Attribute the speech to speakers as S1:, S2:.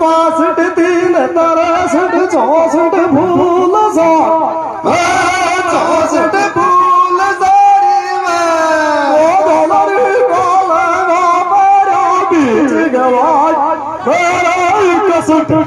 S1: 62 3 63 64 फूल सा 64 फूल सारी में ओ डोलरी काला परा बीच गवाज 61